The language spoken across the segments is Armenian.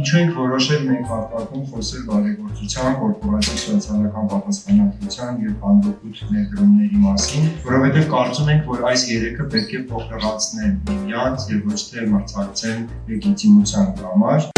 Ինչու ենք որոշել մենք հատվածում խոսել բարեգործության, կորպորատիվ սոցիալական պատասխանատվության և հանրօգուտ ներդրումների մասին, որովհետև կարծում ենք, որ այս երեքը պետք է փոխհրացնել միմյանց և ոչ թե մրցակցեն լեգիտիմության համար։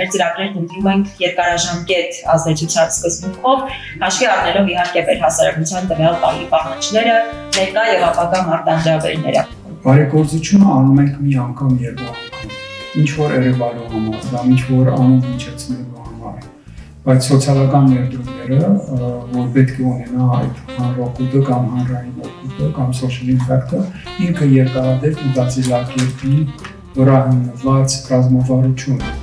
Մեր ծրագրերն ընդդիմում ենք երկարաժամկետ ազդեցության սկզբունքով, հաշվի առնելով իհարկե վերհասարակության տվյալ տարի պահանջները, ներկա եւ ապագա մարտահրավերները։ Բարեգործությունը անում ենք մի անգամ երկու անգամ, ինչ որ երևալու համար, կամ ինչ որ անուն հնչեցնելու համար, բայց սոցիալական ներդրումները, որ պետք է ունենա այդ հանրօգուտը կամ հանրային օգուտը կամ social impact-ը, ինքը երկարատև մտածելակերպի վրա հիմնված ռազմավարություն է։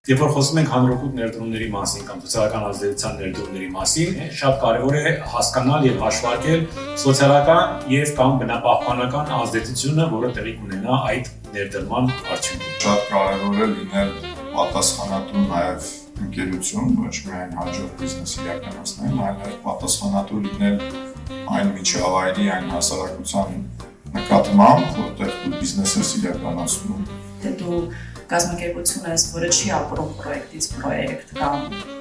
Երբ որ խոսում ենք հանրօգուտ ներդրումների մասին կամ սոցիալական ազդեցության ներդրումների մասին, շատ կարևոր է հասկանալ եւ հաշվարկել սոցիալական եւ կամ բնապահպանական ազդեցությունը, որը տեղի կունենա այդ ներդրման արդյունքում։ Շատ կարևոր է լինել պատասխանատու նաեւ ընկերություն, ոչ միայն հաջող բիզնես իրականացնել, այլ նաեւ պատասխանատու լինել այն միջավայրի, այն հասարակության նկատմամբ, որտեղ դու բիզնես ես իրականացնում։ Դու կազմակերպություն ես, որը չի ապրում պրոյեկտից պրոյեկտ կամ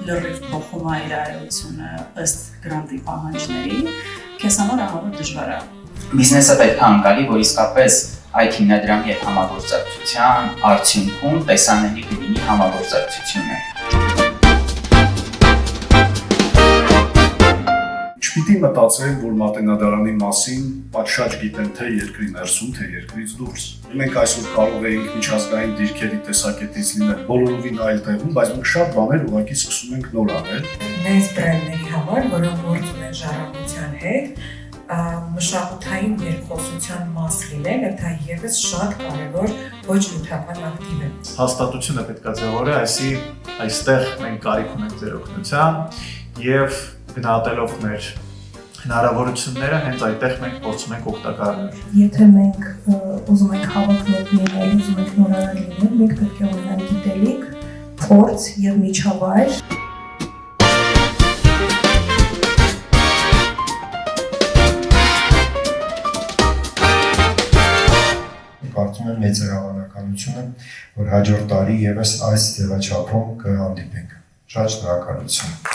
լրիվ փոխում է իր արարությունը ըստ գրանտի պահանջների, քեզ համար ամենը դժվար է։ Բիզնեսը պետք է անկալի, որ իսկապես այդ հիմնադրամի հետ համագործակցության արդյունքում տեսանելի կլինի համագործակցությունը։ Չպիտի մտածենք, որ մատենադարանի մասին պատշաճ գիտեն թե երկրի ներսում, թե երկրից դուրս։ Մենք այսօր կարող էինք միջազգային դիրքերի տեսակետից լինել բոլորովին այլ տեղում, բայց մենք շատ բաներ ուղղակի սկսում ենք նոր անել։ Մեծ բրենդների համար, որոնք գործում են ժառանգության հետ, մշակութային երկխոսության մաս լինելը դա ևս շատ կարևոր ոչ նյութական ակտիվ է։ Հաստատությունը պետք է ձևավորի, այստեղ մենք կարիք ունենք ձեր օգնության եւ գնահատելով մեր հնարավորությունները, հենց այդտեղ մենք փորձում ենք օգտակար լինել։ Եթե մենք ուզում ենք հավաքվել լինել, ուզում ենք նորարար լինել, մենք պետք է ունենանք գիտելիք, փորձ եւ միջավայր։ Կարծում եմ մեծ է հավանականությունը, որ հաջորդ տարի ևս այս ձևաչափում կհանդիպենք։ Շատ շնորհակալություն։